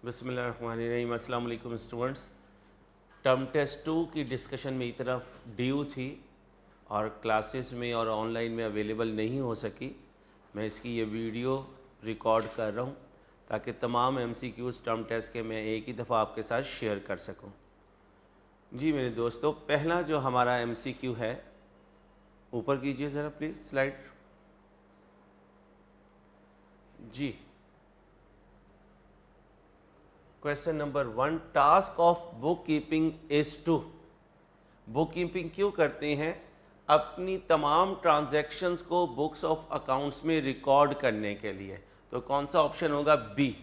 बिस्मिल्लाहिर्रहमानिर्रहीम। अस्सलाम वालेकुम स्टूडेंट्स। टर्म टेस्ट 2 की डिस्कशन मेरी तरफ ड्यू थी और क्लासेस में और ऑनलाइन में अवेलेबल नहीं हो सकी। मैं इसकी ये वीडियो रिकॉर्ड कर रहा हूँ ताकि तमाम MCQs टर्म टेस्ट के मैं एक ही दफ़ा आपके साथ शेयर कर सकूँ। जी मेरे दोस्तों, पहला जो हमारा MCQ है, ऊपर कीजिए ज़रा प्लीज़ स्लाइड। जी, question number 1, task of book keeping is to. Book keeping क्यों करते हैं? अपनी तमाम ट्रांजैक्शंस को बुक्स ऑफ अकाउंट्स में रिकॉर्ड करने के लिए। तो कौन सा ऑप्शन होगा? बी।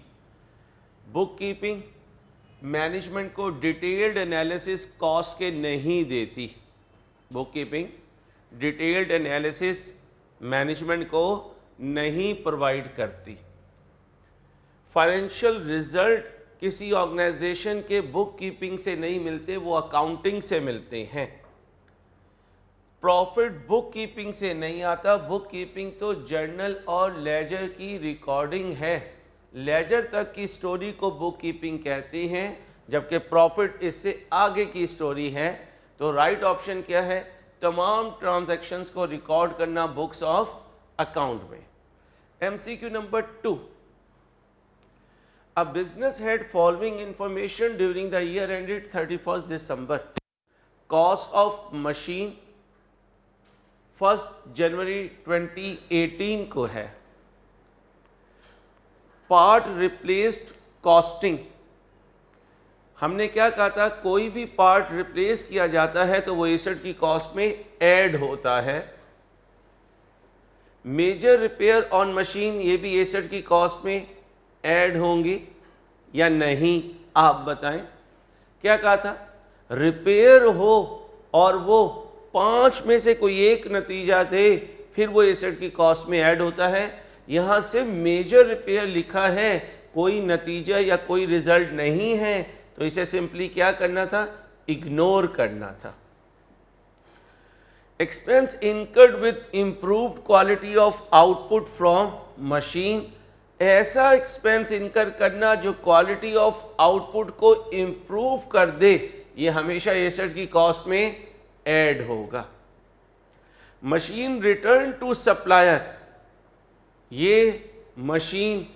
बुक कीपिंग मैनेजमेंट को डिटेल्ड एनालिसिस कॉस्ट के नहीं देती। Book keeping detailed analysis management को नहीं प्रोवाइड करती। फाइनेंशियल रिजल्ट किसी ऑर्गेनाइजेशन के बुक कीपिंग से नहीं मिलते, वो अकाउंटिंग से मिलते हैं। प्रॉफिट बुक कीपिंग से नहीं आता। बुक कीपिंग तो जर्नल और लेजर की रिकॉर्डिंग है। लेजर तक की स्टोरी को बुक कीपिंग कहते हैं, जबकि प्रॉफिट इससे आगे की स्टोरी है। तो राइट ऑप्शन क्या है? तमाम ट्रांजैक्शंस को रिकॉर्ड करना बुक्स ऑफ अकाउंट में। MCQ number 2, A business had following information during the year ended 31st December. Cost of machine 1 जनवरी 2018 को है। पार्ट रिप्लेस्ड कॉस्टिंग, हमने क्या कहा था? कोई भी पार्ट रिप्लेस किया जाता है तो वो एसेट की कॉस्ट में ऐड होता है। मेजर रिपेयर ऑन मशीन, ये भी एसेट की कॉस्ट में ऐड होंगी या नहीं, आप बताएं। क्या कहा था? रिपेयर हो और वो 5 में से कोई एक नतीजा दे, फिर वो एसेट की कॉस्ट में ऐड होता है। यहाँ से मेजर रिपेयर लिखा है, कोई नतीजा या कोई रिजल्ट नहीं है, तो इसे सिंपली क्या करना था? इग्नोर करना था। Expense incurred with improved quality of output from machine, ऐसा एक्सपेंस इनकर करना जो क्वालिटी ऑफ आउटपुट को इम्प्रूव कर दे, ये हमेशा एसेट की कॉस्ट में ऐड होगा। मशीन रिटर्न टू सप्लायर, ये मशीन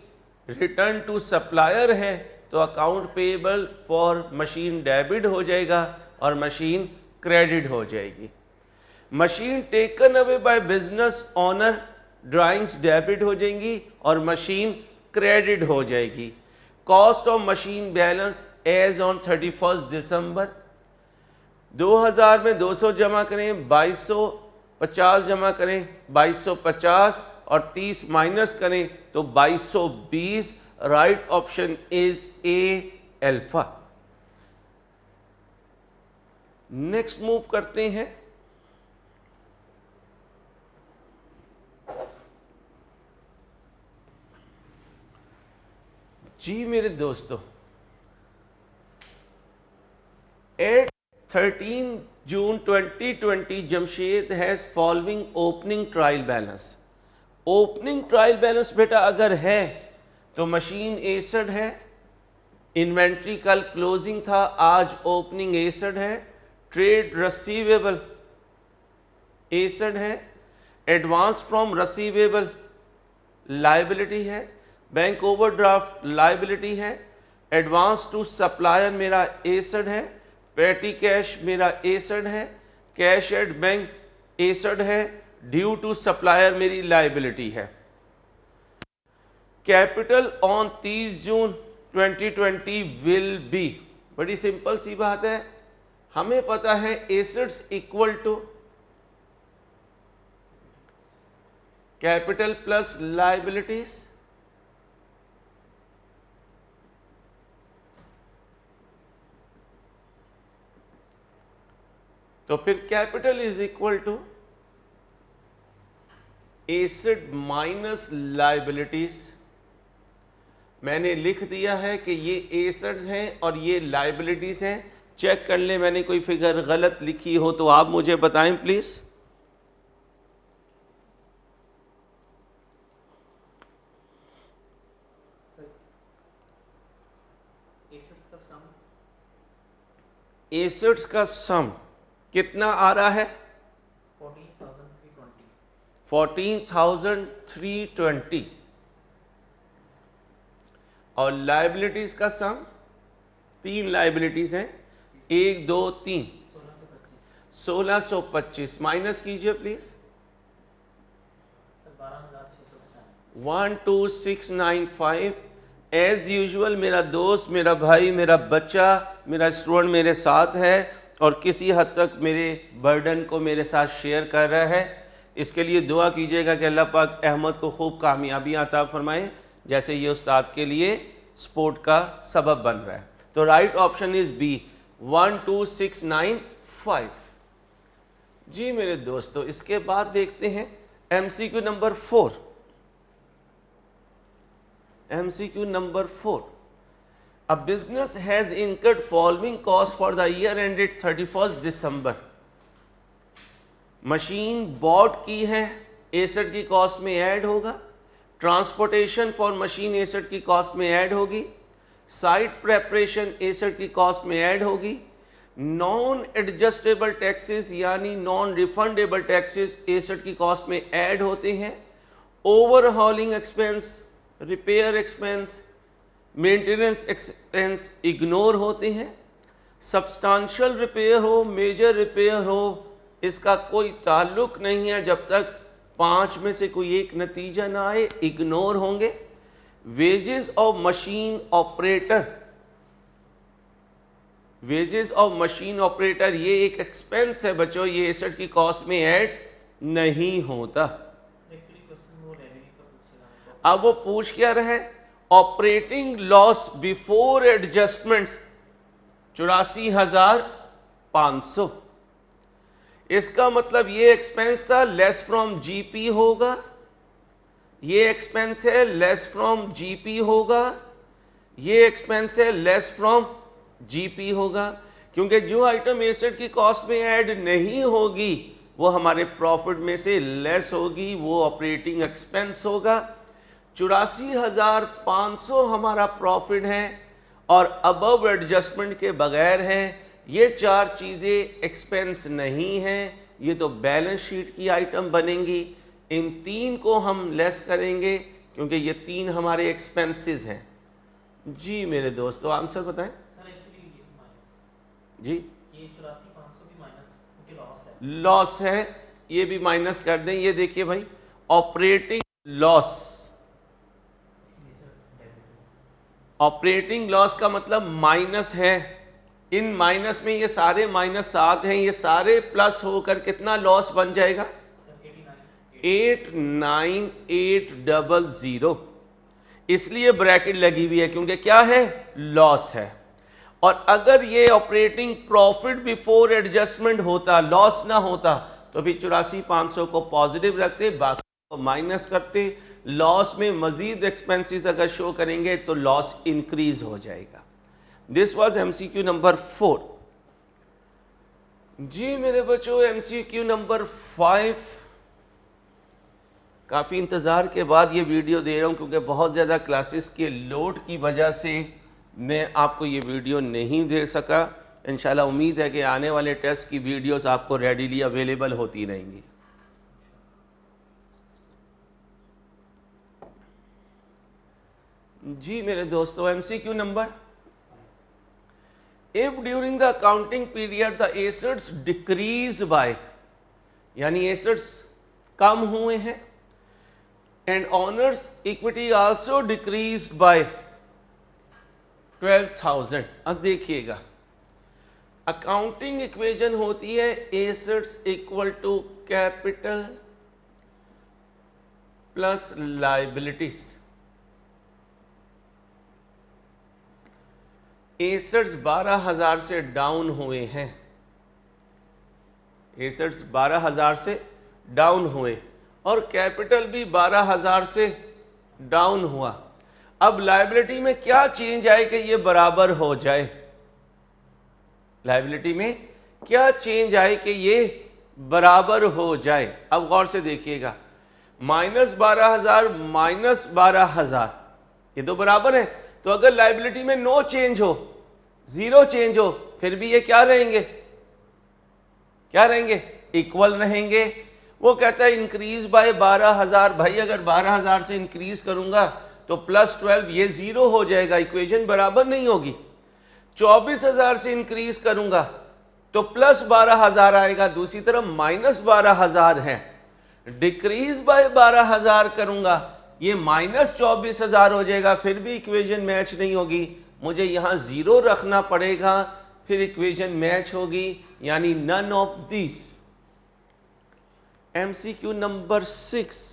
रिटर्न टू सप्लायर है तो account payable for machine debit हो जाएगा और मशीन क्रेडिट हो जाएगी। Machine taken away by business owner, drawings debit हो जाएंगी और मशीन क्रेडिट हो जाएगी। Cost of machine balance as on 31 December, 2000 में 200 जमा करें, 2250 जमा करें, 2250 और 30 माइनस करें तो 2220। Right option is a, alpha. Next move करते हैं। जी मेरे दोस्तों, 13 जून 2020 Jamshed has following opening trial balance. Opening trial balance बेटा अगर है तो मशीन एसेट है, इन्वेंट्री कल क्लोजिंग था, आज ओपनिंग एसेट है, ट्रेड रसीवेबल एसेट है, एडवांस फ्रॉम रसीवेबल लाइबिलिटी है, बैंक ओवरड्राफ्ट लाइबिलिटी है, एडवांस टू सप्लायर मेरा एसेट है, पेटी कैश मेरा एसेट है, कैश एट बैंक एसेट है, ड्यू टू सप्लायर मेरी लाइबिलिटी है। Capital on 30 June 2020 will be, बड़ी सिंपल सी बात है, हमें पता है assets equal to capital plus liabilities. तो फिर capital is equal to asset minus liabilities. मैंने लिख दिया है कि ये एसेट्स हैं और ये लाइबिलिटीज हैं। चेक कर ले, मैंने कोई फिगर गलत लिखी हो तो आप मुझे बताएं प्लीज। एसेट्स का सम कितना आ रहा है? 14,320 और लाइबिलिटीज का सम, 3 लाइबिलिटीज हैं, 1 2 3, 1625 माइनस कीजिए प्लीज। 12695। एज यूजुअल मेरा दोस्त, मेरा भाई, मेरा बच्चा, मेरा स्टूडेंट मेरे साथ है और किसी हद तक मेरे बर्डन को मेरे साथ शेयर कर रहा है। इसके लिए दुआ कीजिएगा कि अल्लाह पाक अहमद को खूब कामयाबी अता फरमाए, जैसे ये उस्ताद के लिए स्पोर्ट का सबब बन रहा है। तो राइट ऑप्शन इज बी, 12695। जी मेरे दोस्तों, इसके बाद देखते हैं MCQ number 4। MCQ number 4, a business has incurred following cost for the year ended 31 December. Machine bought की है, एसेट की कॉस्ट में ऐड होगा। ट्रांसपोर्टेशन फॉर मशीन एसेट की कॉस्ट में ऐड होगी। साइट प्रेपरेशन एसेट की कॉस्ट में ऐड होगी। नॉन एडजस्टेबल टैक्सेस यानी नॉन रिफंडेबल टैक्सेस एसेट की कॉस्ट में ऐड होते हैं। Overhauling expense, repair expense, maintenance expense ignore होते हैं। सब्सटेंशियल रिपेयर हो, मेजर रिपेयर हो, इसका कोई ताल्लुक नहीं है जब तक 5 में से कोई एक नतीजा ना आए, इग्नोर होंगे। Wages of machine operator, wages of machine operator ये एक एक्सपेंस है बच्चों, ये एसेट की कॉस्ट में ऐड नहीं होता। अब वो पूछ क्या रहा है? Operating loss before adjustments 84,500। इसका मतलब ये एक्सपेंस था, लेस फ्रॉम जीपी होगा, ये एक्सपेंस है लेस फ्रॉम जीपी होगा, ये एक्सपेंस है लेस फ्रॉम जीपी होगा, क्योंकि जो आइटम एसेट की कॉस्ट में ऐड नहीं होगी वो हमारे प्रॉफिट में से लेस होगी, वो ऑपरेटिंग एक्सपेंस होगा। 84,500 हमारा प्रॉफिट है और अबव एडजस्टमेंट के बगैर है। ये 4 चीज़ें एक्सपेंस नहीं हैं, ये तो बैलेंस शीट की आइटम बनेंगी। इन 3 को हम लेस करेंगे क्योंकि ये 3 हमारे एक्सपेंसेस हैं। जी मेरे दोस्तों, आंसर बताएं। सर एक्चुअली ये माइनस, जी ये 84,500 भी माइनस क्योंकि लॉस है, लॉस है, ये भी माइनस कर दें। ये देखिए भाई, ऑपरेटिंग लॉस, ऑपरेटिंग लॉस का मतलब माइनस है। इन माइनस में ये सारे -7 हैं, ये सारे प्लस होकर कितना लॉस बन जाएगा? 89,800। इसलिए ब्रैकेट लगी हुई है क्योंकि क्या है? लॉस है। और अगर ये ऑपरेटिंग प्रॉफिट बिफोर एडजस्टमेंट होता, लॉस ना होता, तो भी 84,500 को पॉजिटिव रखते, बाकी को माइनस करते। लॉस में मजीद एक्सपेंसेस अगर शो करेंगे तो लॉस इंक्रीज हो जाएगा। This was MCQ number 4। जी मेरे बच्चों, MCQ नंबर 5। काफ़ी इंतज़ार के बाद ये वीडियो दे रहा हूँ क्योंकि बहुत ज़्यादा क्लासेस के लोड की वजह से मैं आपको ये वीडियो नहीं दे सका। इंशाल्लाह उम्मीद है कि आने वाले टेस्ट की वीडियोस आपको रेडीली अवेलेबल होती रहेंगी। जी मेरे दोस्तों, MCQ number, if during the accounting period the assets decrease by, यानी एसेट्स कम हुए हैं, and owners equity also decreased by 12,000। अब देखिएगा, अकाउंटिंग इक्वेशन होती है assets equal to capital plus liabilities. Assets 12,000 से डाउन हुए हैं, एसेट्स 12,000 से डाउन हुए और कैपिटल भी 12,000 से डाउन हुआ। अब लायबिलिटी में क्या चेंज आए कि ये बराबर हो जाए? लायबिलिटी में क्या चेंज आए कि ये बराबर हो जाए? अब गौर से देखिएगा, -12,000 -12,000 ये तो बराबर है, तो अगर लाइबिलिटी में नो चेंज हो, जीरो चेंज हो, फिर भी ये क्या रहेंगे, क्या रहेंगे, इक्वल रहेंगे। वो कहता है इंक्रीज बाय 12,000, भाई अगर 12,000 से इंक्रीज करूंगा तो +12 ये जीरो हो जाएगा, इक्वेशन बराबर नहीं होगी। 24,000 से इंक्रीज करूंगा तो +12,000 आएगा, दूसरी तरफ -12,000 है। डिक्रीज बाय 12,000 करूंगा, ये -24,000 हो जाएगा, फिर भी इक्वेशन मैच नहीं होगी। मुझे यहां जीरो रखना पड़ेगा, फिर इक्वेशन मैच होगी, यानी none of this. MCQ number 6,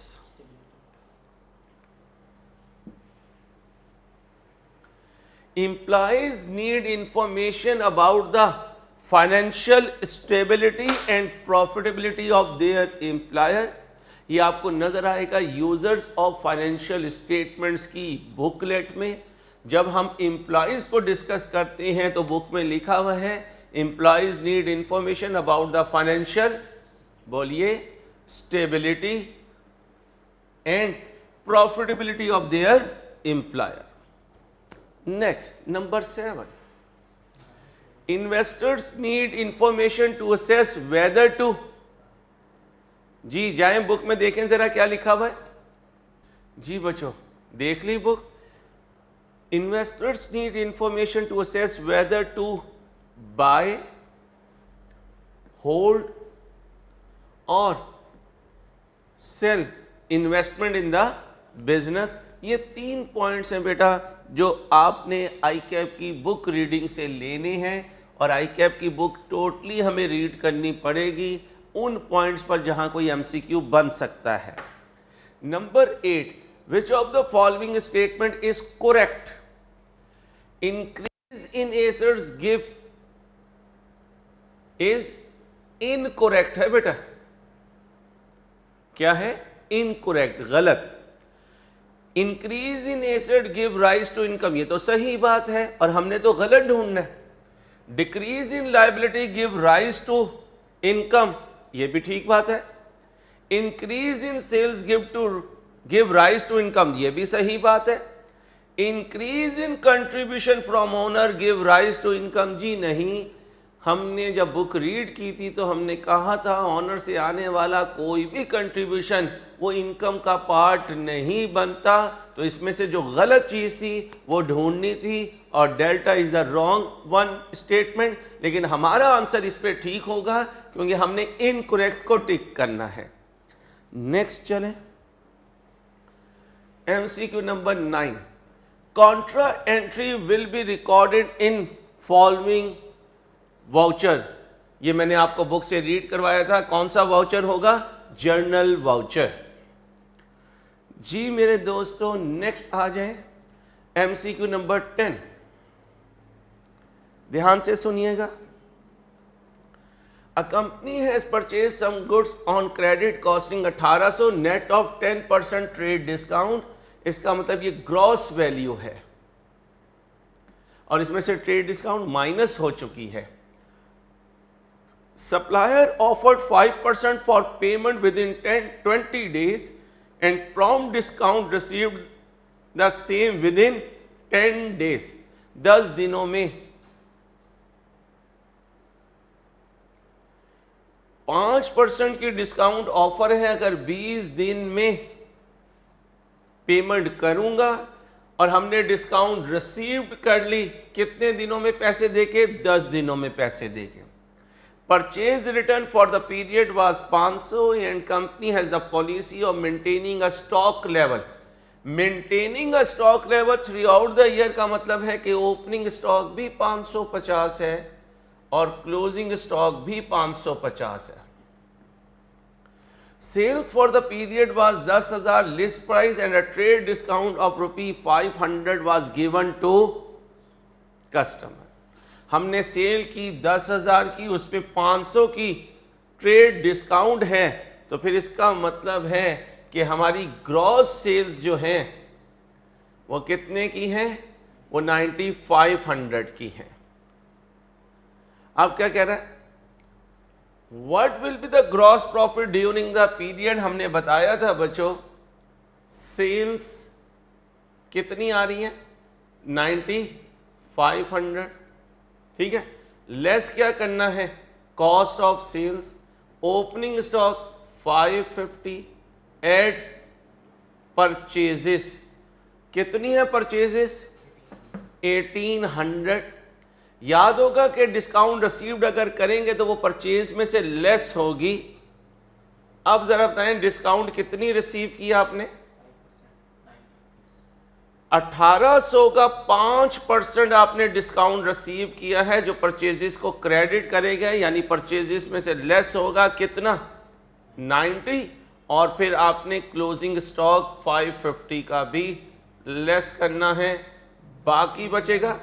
employees need information about the financial stability and profitability of their employer। ये आपको नजर आएगा यूजर्स ऑफ फाइनेंशियल स्टेटमेंट्स की बुकलेट में। जब हम एम्प्लॉयज को डिस्कस करते हैं तो बुक में लिखा हुआ है employees need information about the financial, बोलिए, stability and profitability of their employer. Next, number 7. Investors need information to assess whether to, जी जाएं बुक में देखें जरा क्या लिखा हुआ है। जी बच्चों देख ली book. Investors need information to assess whether to buy, hold or sell investment in the business। ये 3 पॉइंट्स हैं बेटा जो आपने ICAP की बुक रीडिंग से लेने हैं, और ICAP की बुक टोटली हमें रीड करनी पड़ेगी उन पॉइंट्स पर जहां कोई MCQ बन सकता है। Number 8, which of the following statement is correct? Increase in assets give is incorrect है बेटा, क्या है, इनकरेक्ट, गलत। Increase in asset give rise to income, ये तो सही बात है और हमने तो गलत ढूंढना है। Decrease in liability give rise to income, ये भी ठीक बात है। Increase in sales give rise to income, ये भी सही बात है। Increase in contribution from owner give rise to income, जी नहीं। हमने जब बुक रीड की थी तो हमने कहा था ऑनर से आने वाला कोई भी कंट्रीब्यूशन वो इनकम का पार्ट नहीं बनता। तो इसमें से जो गलत चीज़ थी वो ढूंढनी थी, और delta is the wrong one statement. लेकिन हमारा आंसर इस पे ठीक होगा क्योंकि हमने इनकरेक्ट को टिक करना है। नेक्स्ट चलें, MCQ number 9, Contra entry will be recorded in following voucher. ये मैंने आपको बुक से रीड करवाया था, कौन सा वाउचर होगा, जर्नल वाउचर। जी मेरे दोस्तों नेक्स्ट आ जाए MCQ नंबर 10, ध्यान से सुनिएगा। A company has purchase some goods on credit costing 1800 net of 10% trade discount. इसका मतलब ये ग्रॉस वैल्यू है और इसमें से ट्रेड डिस्काउंट माइनस हो चुकी है। Supplier offered 5% for payment within 20 days and prompt discount received the same within 10 days। 10 दिनों में 5% की डिस्काउंट ऑफर है। अगर 20 दिन में पेमेंट करूंगा और हमने डिस्काउंट रिसीव्ड कर ली, कितने दिनों में पैसे देके, 10 दिनों में पैसे देके। Purchase return for the period was 500 and company has the policy of maintaining a stock level। Maintaining a stock level throughout the year का मतलब है कि ओपनिंग स्टॉक भी 550 है और क्लोजिंग स्टॉक भी 550 है। Sales for the period was 10,000 list price and a trade discount of ₹500 was given to customer। हमने सेल की 10,000 की, उस पर 500 की ट्रेड डिस्काउंट है, तो फिर इसका मतलब है कि हमारी ग्रॉस सेल्स जो हैं वो कितने की हैं, वो 9,500 की हैं। अब क्या कह रहा है, what will be the gross profit during the period. हमने बताया था बच्चों सेल्स कितनी आ रही हैं, 9500, ठीक है। लेस क्या करना है, cost of sales, opening stock 550, add purchases, कितनी है परचेजेस 1800। याद होगा कि डिस्काउंट रिसीव्ड अगर करेंगे तो वो परचेज में से लेस होगी। अब जरा बताएं डिस्काउंट कितनी रिसीव किया आपने, 1800 का 5% आपने डिस्काउंट रिसीव किया है, जो परचेजेस को क्रेडिट करेगा, यानी परचेजेस में से लेस होगा कितना 90, और फिर आपने क्लोजिंग स्टॉक 550 का भी लेस करना है, बाकी बचेगा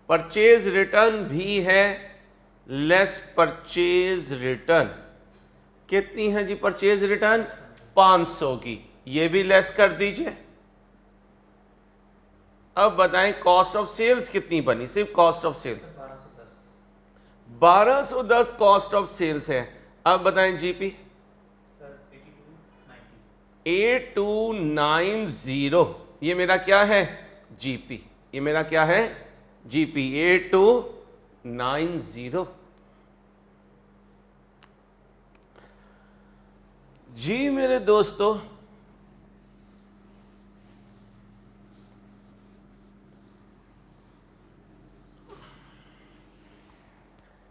परचेज रिटर्न भी है, लेस परचेज रिटर्न कितनी है जी, परचेज रिटर्न 500 की, ये भी लेस कर दीजिए। अब बताएं कॉस्ट ऑफ सेल्स कितनी बनी, सिर्फ cost of sales 1210 cost of sales है। अब बताएं जीपी सर 8290, ये मेरा क्या है जीपी, ये मेरा क्या है जीपी 8290। जी मेरे दोस्तों,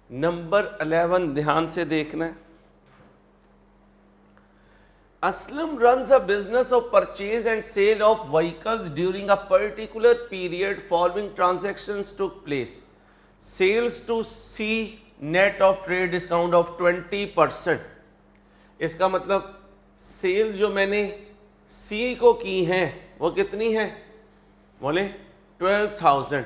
नंबर 11 ध्यान से देखना है। Aslam runs a business of purchase and sale of vehicles during a particular period following transactions took place. Sales to C net of trade discount of 20%. इसका मतलब सेल्स जो मैंने C को की हैं वो कितनी है, बोले 12,000।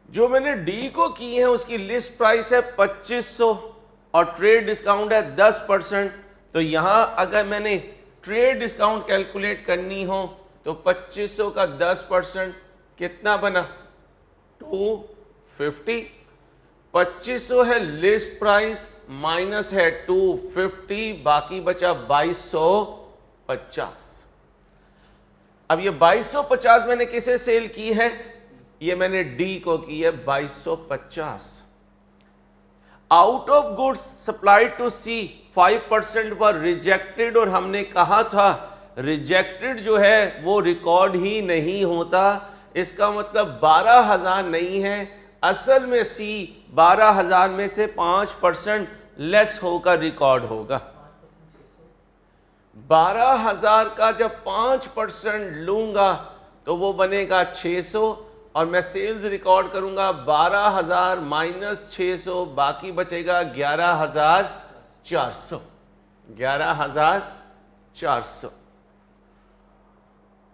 जो मैंने D को की है उसकी लिस्ट प्राइस है 2500 और ट्रेड डिस्काउंट है 10%। तो यहां अगर मैंने ट्रेड डिस्काउंट कैलकुलेट करनी हो तो 2500 का 10% कितना बना 250। 2500 है लिस्ट प्राइस, माइनस है 250, बाकी बचा 2250। अब ये 2250 मैंने किसे सेल की है, ये मैंने डी को की है 2250। Out of goods supplied to C 5% were rejected, और हमने कहा था रिजेक्टेड जो है वो रिकॉर्ड ही नहीं होता। इसका मतलब 12,000 नहीं है, असल में सी 12,000 में से 5% लेस होकर रिकॉर्ड होगा। 12,000 का जब 5% लूंगा तो वो बनेगा 600, और मैं सेल्स रिकॉर्ड करूंगा 12,000 माइनस 600, बाकी बचेगा 11,400। 11,400।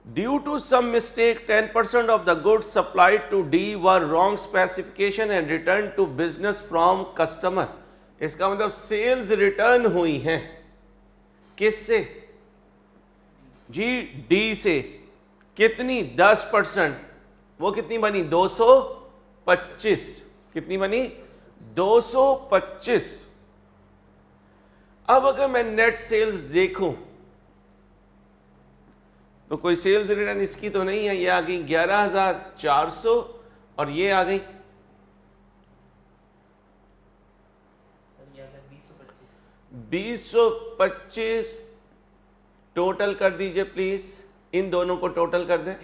Due to some mistake, 10% of the goods supplied to D were wrong specification and returned to business from customer. इसका मतलब सेल्स रिटर्न हुई हैं किससे जी, डी से। कितनी 10%, वो कितनी बनी 225। कितनी बनी 225। अब अगर मैं नेट सेल्स देखूं तो कोई सेल्स रिटर्न इसकी तो नहीं है, ये आ गई 11,400 और ये आ गई सर ये आ गया 225। टोटल कर दीजिए प्लीज, इन दोनों को टोटल कर दें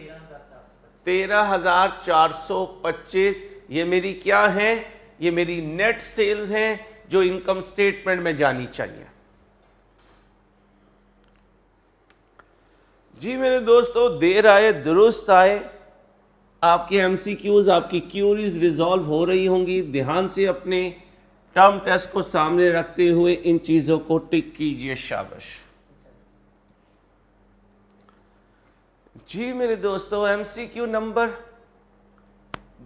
13,425। ये मेरी क्या है, ये मेरी नेट सेल्स हैं जो इनकम स्टेटमेंट में जानी चाहिए। जी मेरे दोस्तों, देर आए दुरुस्त आए, आपके एमसीक्यूज, आपकी क्यूरीज रिजॉल्व हो रही होंगी। ध्यान से अपने टर्म टेस्ट को सामने रखते हुए इन चीजों को टिक कीजिए, शाबाश। जी मेरे दोस्तों, MCQ number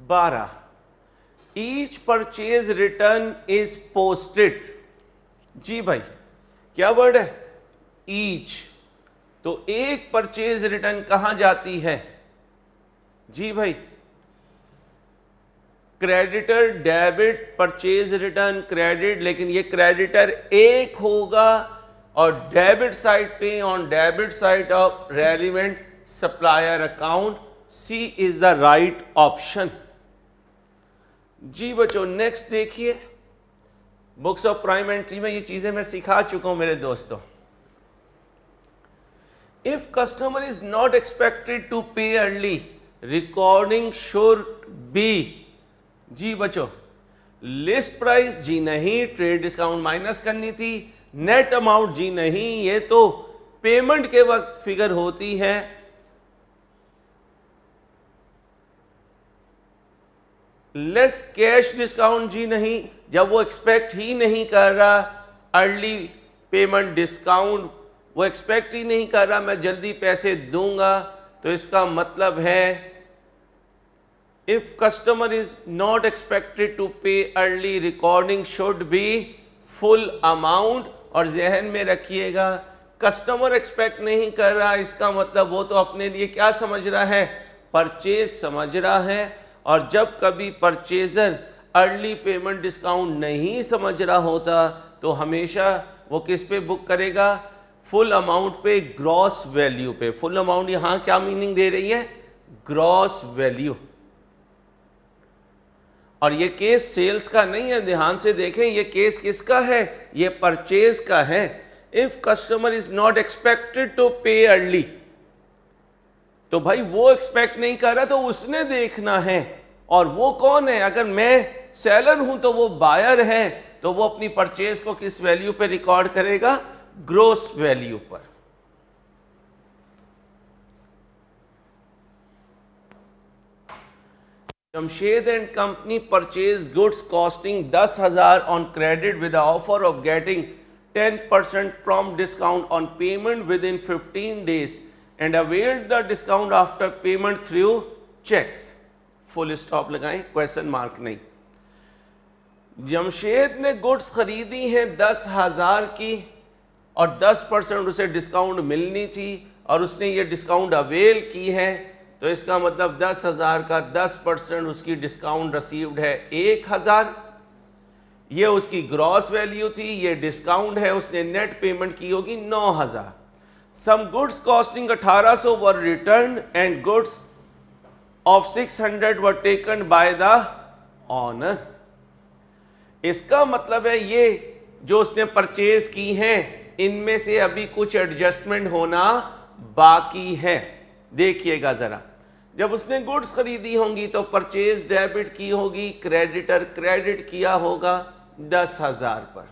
12, each purchase return is posted. जी भाई, क्या वर्ड है ईच, तो एक परचेज रिटर्न कहां जाती है जी भाई, creditor debit purchase return credit, लेकिन ये क्रेडिटर एक होगा और डेबिट साइड पे on debit side of relevant supplier account C is the right option. जी बच्चों नेक्स्ट देखिए, बुक्स ऑफ प्राइम एंट्री में ये चीजें मैं सिखा चुका हूं मेरे दोस्तों। If customer is not expected to pay early, recording should be, जी बच्चों लिस्ट प्राइस जी नहीं, ट्रेड डिस्काउंट माइनस करनी थी, नेट अमाउंट जी नहीं, ये तो पेमेंट के वक्त फिगर होती है। लेस कैश डिस्काउंट जी नहीं, जब वो एक्सपेक्ट ही नहीं कर रहा अर्ली पेमेंट डिस्काउंट, वो एक्सपेक्ट ही नहीं कर रहा मैं जल्दी पैसे दूंगा, तो इसका मतलब है if customer is not expected to pay early, recording should be full amount. और जहन में रखिएगा कस्टमर एक्सपेक्ट नहीं कर रहा, इसका मतलब वो तो अपने लिए क्या समझ रहा है, परचेज समझ रहा है। और जब कभी परचेजर अर्ली पेमेंट डिस्काउंट नहीं समझ रहा होता तो हमेशा वो किस पे बुक करेगा, फुल अमाउंट पे, ग्रॉस वैल्यू पे। फुल अमाउंट यहां क्या मीनिंग दे रही है, ग्रॉस वैल्यू। और ये केस सेल्स का नहीं है, ध्यान से देखें, ये केस किसका है, ये परचेज का है। If customer is not expected to pay early, तो भाई वो एक्सपेक्ट नहीं कर रहा तो उसने देखना है। और वो कौन है, अगर मैं सेलर हूं तो वो बायर है, तो वो अपनी परचेज को किस वैल्यू पे रिकॉर्ड करेगा, ग्रोस वैल्यू पर। Jamshed and company purchase goods costing 10,000 on credit with the offer of getting 10% prompt discount on payment with in 15 days and availed the discount after payment through checks। Full stop लगाएं, question mark नहीं। जमशेद ने goods खरीदी हैं 10,000 की और 10% उसे discount मिलनी थी और उसने ये डिस्काउंट अवेल की है, तो इसका मतलब 10,000 का 10% उसकी डिस्काउंट रिसीव्ड है 1,000। ये उसकी ग्रॉस वैल्यू थी, ये डिस्काउंट है, उसने नेट पेमेंट की होगी 9,000। Some goods costing 1800 were returned and goods of 600 were taken by the owner। इसका मतलब है ये जो उसने परचेज की हैं इनमें से अभी कुछ एडजस्टमेंट होना बाकी है। देखिएगा जरा, जब उसने गुड्स खरीदी होंगी तो परचेज डेबिट की होगी, क्रेडिटर क्रेडिट किया होगा 10,000 पर।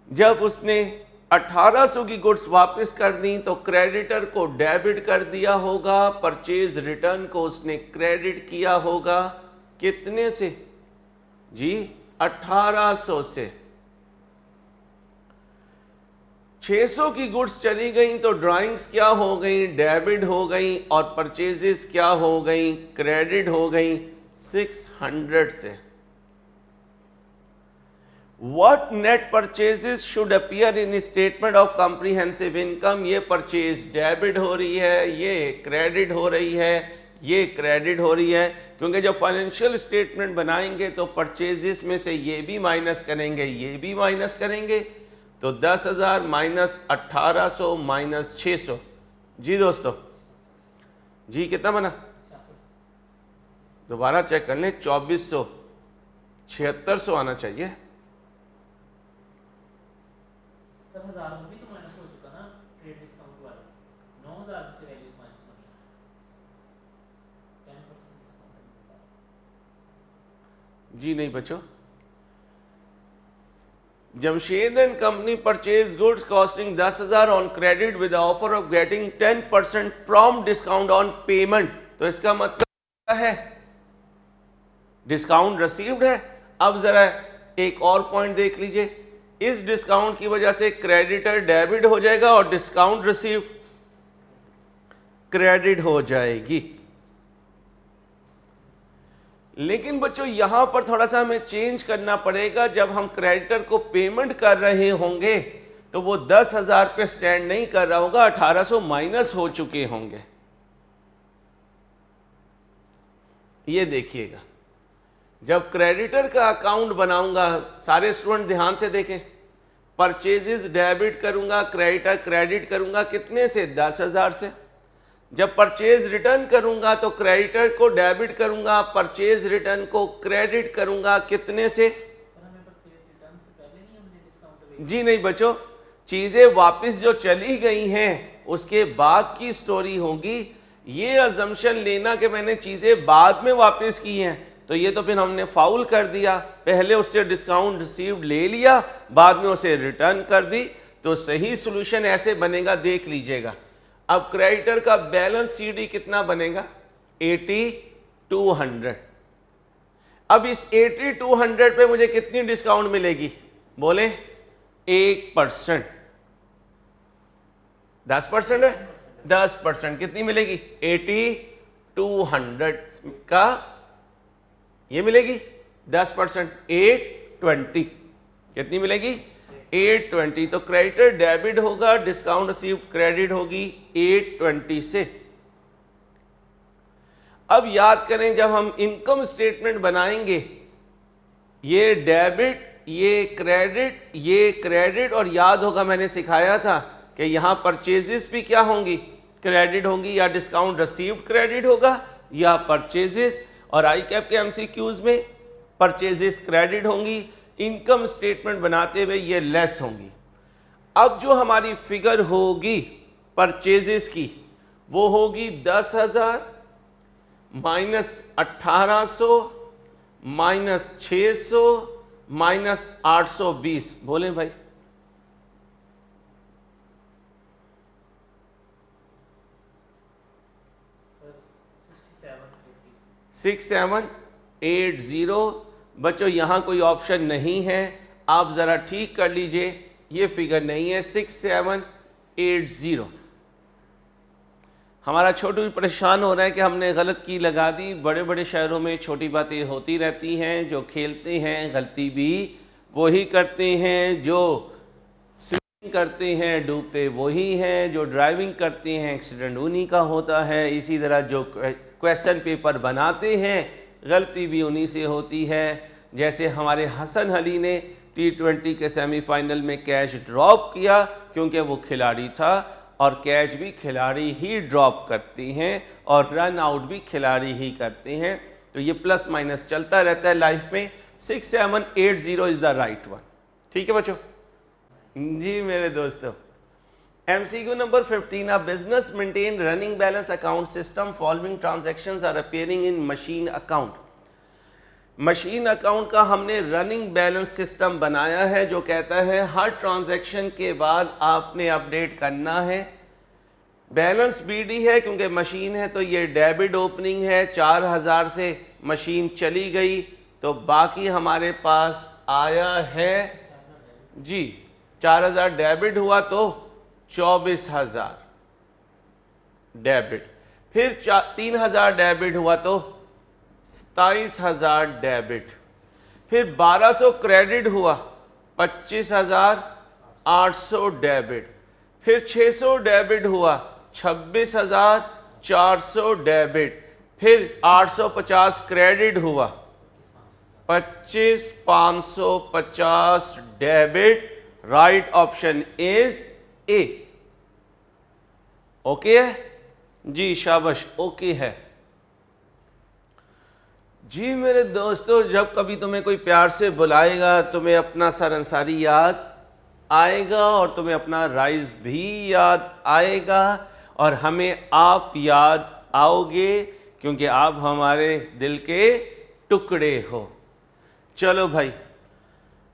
जब उसने 1800 की गुड्स वापस कर दी तो क्रेडिटर को डेबिट कर दिया होगा, परचेज रिटर्न को उसने क्रेडिट किया होगा, कितने से जी, 1800 से। 600 की गुड्स चली गई तो ड्राइंग्स क्या हो गई, डेबिट हो गई, और परचेजेस क्या हो गई, क्रेडिट हो गई 600 से। What net purchases should appear in statement of comprehensive income? ये परचेज डेबिट हो रही है, ये क्रेडिट हो रही है, ये क्रेडिट हो रही है, क्योंकि जब फाइनेंशियल स्टेटमेंट बनाएंगे तो परचेजेस में से ये भी माइनस करेंगे, ये भी माइनस करेंगे, तो 10,000 माइनस 1800 माइनस 600। जी दोस्तों, जी कितना बना, दोबारा चेक कर लें, 2400, 7600 आना चाहिए। सर 1000 भी तो माइनस हो चुका ना, ट्रेड डिस्काउंट वाला 9,000 में से वैल्यूज माइनस हो गई, 10% डिस्काउंट। जी नहीं बच्चों, Jamshed and company purchase goods costing 10,000 on credit with offer of getting 10% prompt discount on payment, तो इसका मतलब क्या है, डिस्काउंट रिसीव्ड है। अब जरा एक और पॉइंट देख लीजिए, इस डिस्काउंट की वजह से क्रेडिटर डेबिट हो जाएगा और डिस्काउंट रिसीव क्रेडिट हो जाएगी। लेकिन बच्चों यहां पर थोड़ा सा हमें चेंज करना पड़ेगा, जब हम क्रेडिटर को पेमेंट कर रहे होंगे तो वो 10,000 पे स्टैंड नहीं कर रहा होगा, 1800 माइनस हो चुके होंगे। ये देखिएगा, जब क्रेडिटर का अकाउंट बनाऊंगा, सारे स्टूडेंट ध्यान से देखें, परचेजेस डेबिट करूंगा, क्रेडिटर क्रेडिट करूंगा, कितने से, 10,000 से। जब परचेज रिटर्न करूंगा तो क्रेडिटर को डेबिट करूंगा, परचेज रिटर्न को क्रेडिट करूंगा कितने से? सर हमें परचेज रिटर्न से पहले नहीं हमने डिस्काउंट जी नहीं बच्चों, चीजें वापस जो चली गई हैं उसके बाद की स्टोरी होगी। ये अजम्पशन लेना कि मैंने चीजें बाद में वापस की हैं तो ये तो फिर हमने फाउल कर दिया। पहले उससे डिस्काउंट रिसीव्ड ले लिया, बाद में उसे रिटर्न कर दी। तो सही सॉल्यूशन ऐसे बनेगा, देख लीजिएगा। अब क्रेडिटर का बैलेंस सीडी कितना बनेगा? 8200। अब इस 8200 पे मुझे कितनी डिस्काउंट मिलेगी? बोले 1%। 10% है, 10% कितनी मिलेगी? 8200 का ये मिलेगी 10%, 820। कितनी मिलेगी? 820। तो क्रेडिटर डेबिट होगा, डिस्काउंट रिसीव्ड क्रेडिट होगी 820 से। अब याद करें, जब हम इनकम स्टेटमेंट बनाएंगे, ये डेबिट, ये क्रेडिट और याद होगा मैंने सिखाया था कि यहां परचेजेस भी क्या होंगी? क्रेडिट होंगी, या डिस्काउंट रिसीव्ड क्रेडिट होगा या परचेजेस। और आई कैप के एमसीक्यूज में परचेजेस क्रेडिट होंगी, इनकम स्टेटमेंट बनाते हुए ये लेस होंगी। अब जो हमारी फिगर होगी परचेजेस की वो होगी 10,000 माइनस 1800 माइनस 600 माइनस 820। बोले भाई? सर 6780। बच्चों यहाँ कोई ऑप्शन नहीं है, आप ज़रा ठीक कर लीजिए, ये फिगर नहीं है 6780। हमारा छोटू भी परेशान हो रहा है कि हमने गलत की लगा दी। बड़े बड़े शहरों में छोटी बातें होती रहती हैं। जो खेलते हैं गलती भी वही करते हैं, जो स्विमिंग करते हैं डूबते वही हैं, जो ड्राइविंग करते हैं एक्सीडेंट उन्हीं का होता है। इसी तरह जो क्वेश्चन पेपर बनाते हैं गलती भी उन्हीं से होती है। जैसे हमारे हसन अली ने T20 के सेमीफाइनल में कैच ड्रॉप किया क्योंकि वो खिलाड़ी था, और कैच भी खिलाड़ी ही ड्रॉप करते हैं और रन आउट भी खिलाड़ी ही करते हैं। तो ये प्लस माइनस चलता रहता है लाइफ में। 6780 इज द राइट वन। ठीक है बच्चों? जी मेरे दोस्तों, MCQ number 15, a business maintain running balance account system following transactions are appearing in machine account। Machine account का हमने रनिंग बैलेंस सिस्टम बनाया है जो कहता है हर ट्रांजैक्शन के बाद आपने अपडेट करना है। बैलेंस BD है क्योंकि मशीन है, तो ये डेबिट ओपनिंग है। 4000 से मशीन चली गई तो बाकी हमारे पास आया है जी 4000 डेबिट हुआ तो 24,000 डेबिट, फिर 3000 डेबिट हुआ तो 27,000 डेबिट, फिर 1200 क्रेडिट हुआ 25,800 डेबिट, फिर 600 डेबिट हुआ 26,400 डेबिट, फिर 850 क्रेडिट हुआ 25,550 debit. Right option is a. Okay है जी? शाबाश, ओके है जी। मेरे दोस्तों, जब कभी तुम्हें कोई प्यार से बुलाएगा तुम्हें अपना सर अंसारी याद आएगा और तुम्हें अपना राइज भी याद आएगा और हमें आप याद आओगे क्योंकि आप हमारे दिल के टुकड़े हो। चलो भाई,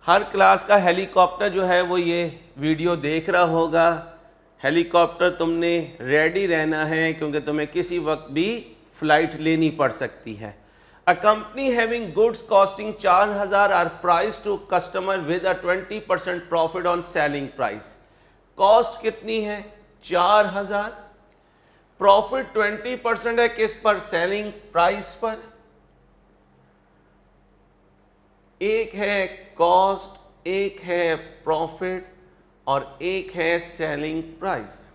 हर क्लास का हेलीकॉप्टर जो है वो ये वीडियो देख रहा होगा। हेलीकॉप्टर तुमने रेडी रहना है क्योंकि तुम्हें किसी वक्त भी फ्लाइट लेनी पड़ सकती है। A company having goods costing 4,000 are priced to customer with a 20% profit on selling price। Cost कितनी है? 4,000। प्रॉफिट 20% है किस पर? सेलिंग प्राइस पर। एक है कॉस्ट, एक है प्रॉफिट और एक है सेलिंग प्राइस।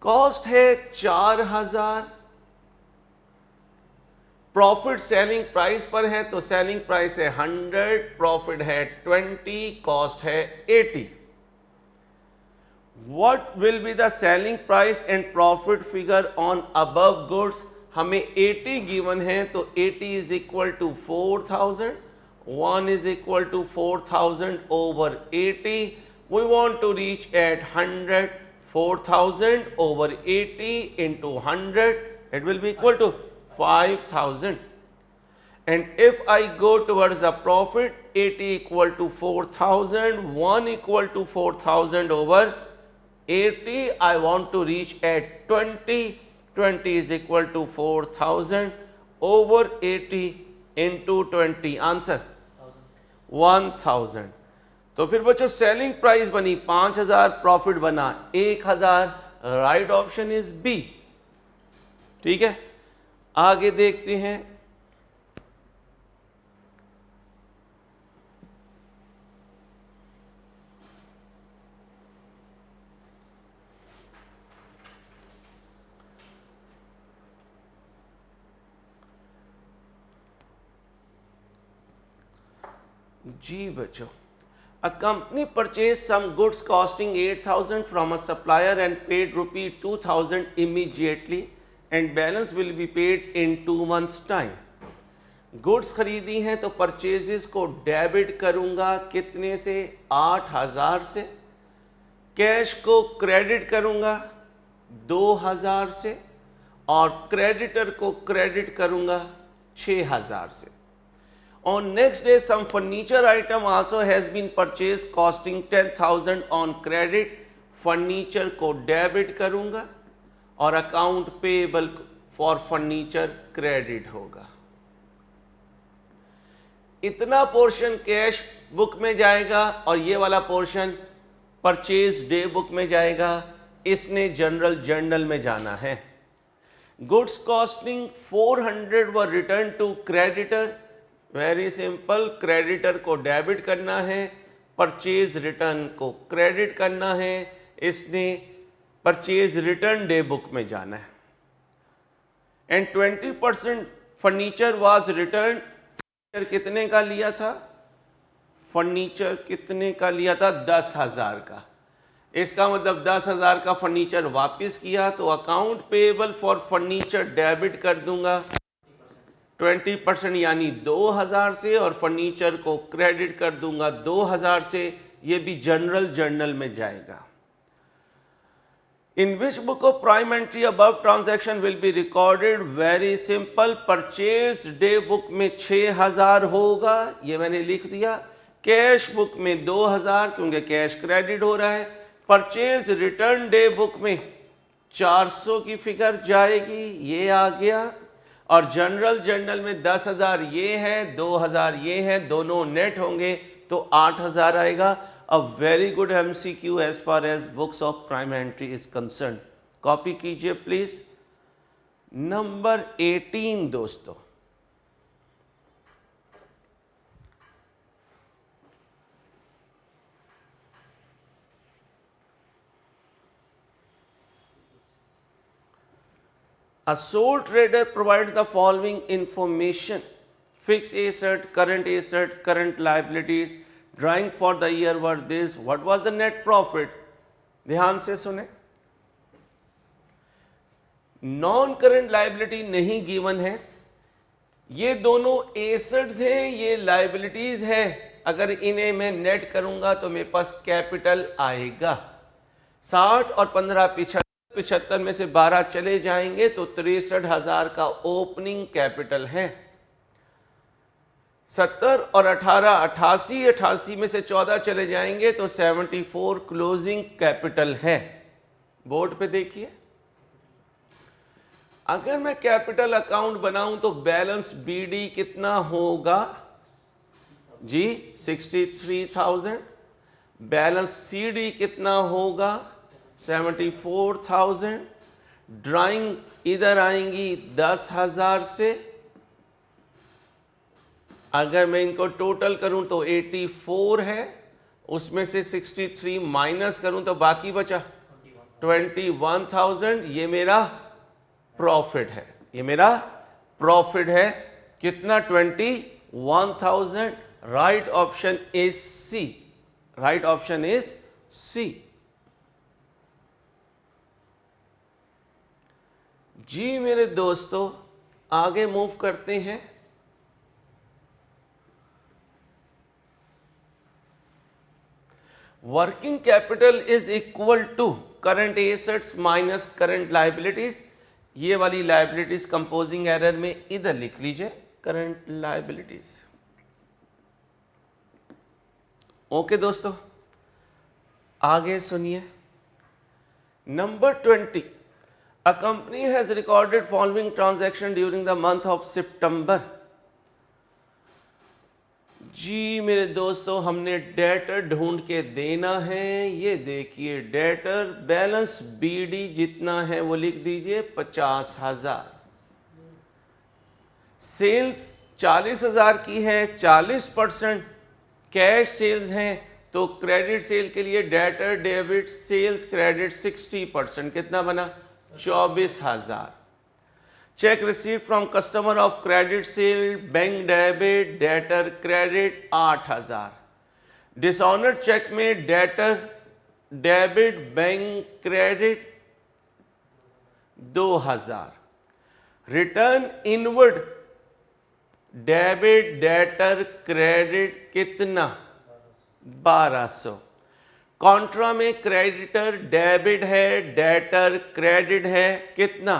कॉस्ट है 4,000, प्रॉफिट सेलिंग प्राइस पर है तो सेलिंग प्राइस है 100, प्रॉफिट है 20, कॉस्ट है 80। What will be the selling price and profit figure on above goods? हमें 80 गिवन है तो 80 is equal to 4000, 1 is equal to 4000 over 80. We want to reach at 100. 4000 over 80 into 100, it will be equal to 5000. And if I go towards the profit, 80 equal to 4000, 1 equal to 4000 over 80, I want to reach at 20. 20 is equal to 4000 over 80 into 20. Answer 1000. तो फिर बच्चों selling price बनी 5000, profit बना 1000. Right option is B. ठीक है, आगे देखते हैं. जी बच्चों, a company purchased some goods costing 8000 from a supplier and paid rupee 2000 immediately and balance will be paid in 2 months time. Goods खरीदी हैं तो परचेजेस को डेबिट करूंगा कितने से? 8000 से. कैश को क्रेडिट करूंगा 2000 से और क्रेडिटर को क्रेडिट करूंगा 6000 से. On next day, some furniture item also has been purchased costing 10,000 on credit. Furniture को डेबिट करूंगा और account payable for furniture credit होगा. इतना पोर्शन कैश बुक में जाएगा और ये वाला पोर्शन परचेज डे बुक में जाएगा. इसने जनरल जर्नल में जाना है. Goods costing 400 were return to creditor. Very simple, creditor को डेबिट करना है, परचेज रिटर्न को क्रेडिट करना है. इसने परचेज रिटर्न डे बुक में जाना है. And 20% furniture was written. कितने का लिया था? फर्नीचर कितने का लिया था? 10,000 का. इसका मतलब 10,000 का फर्नीचर वापस किया तो account payable for furniture debit कर दूंगा 20% यानी 2000 से और फर्नीचर को क्रेडिट कर दूंगा 2000 से. ये भी जनरल जर्नल में जाएगा. In which book of prime entry above transaction will be recorded? Very simple, purchase day book में 6000 होगा, ये मैंने लिख दिया. कैश बुक में 2000 क्योंकि कैश क्रेडिट हो रहा है. परचेज रिटर्न डे बुक में 400 की फिगर जाएगी, ये आ गया. और जनरल जर्नल में 10,000 ये है, 2000 ये है, दोनों नेट होंगे तो 8000 आएगा. A very good MCQ as far as books of prime entry is concern. Copy कीजिए प्लीज. नंबर 18 दोस्तों, a sole trader provides the following information: fixed asset, current asset, current liabilities. Drawing for the year were this. What was the net profit? ध्यान से सुने. Non current liability नहीं given है. ये दोनों assets हैं, ये लाइबिलिटीज हैं. अगर इन्हें मैं नेट करूंगा तो मेरे पास कैपिटल आएगा. 60 और 15 75 में से 12 चले जाएंगे तो 63,000 का ओपनिंग कैपिटल है. 70 और 18 88, 88 में से 14 चले जाएंगे तो 74 क्लोजिंग कैपिटल है. बोर्ड पे देखिए. अगर मैं कैपिटल अकाउंट बनाऊं तो बैलेंस BD कितना होगा जी? 63,000. बैलेंस CD कितना होगा? 74,000. ड्राइंग इधर आएंगी 10,000 से. अगर मैं इनको टोटल करूं तो 84 है, उसमें से 63 माइनस करूं तो बाकी बचा 21,000. ये मेरा प्रॉफिट है. ये मेरा प्रॉफिट है. कितना? 21,000. Right option is C. Right option is C. जी मेरे दोस्तों, आगे मूव करते हैं। Working capital is equal to current assets minus current liabilities. ये वाली लायबिलिटीज कंपोजिंग एरर में इधर लिख लीजिए, करंट लायबिलिटीज। ओके दोस्तों, आगे सुनिए। Number 20, a company has recorded following transaction during the month of September। जी मेरे दोस्तों, हमने डेटर ढूंढ के देना है। ये देखिए डेटर बैलेंस बीडी जितना है वो लिख दीजिए 50,000। सेल्स 40,000 की है, 40% कैश सेल्स हैं, तो क्रेडिट सेल के लिए डेटर डेबिट सेल्स क्रेडिट 60%, कितना बना 24,000। Cheque receive from customer of credit sale bank debit debtor credit 8,000। Dishonoured cheque में debtor debit bank credit 2,000। Return inward debit debtor credit कितना 1200। कॉन्ट्रा में creditor debit है, debtor credit है, कितना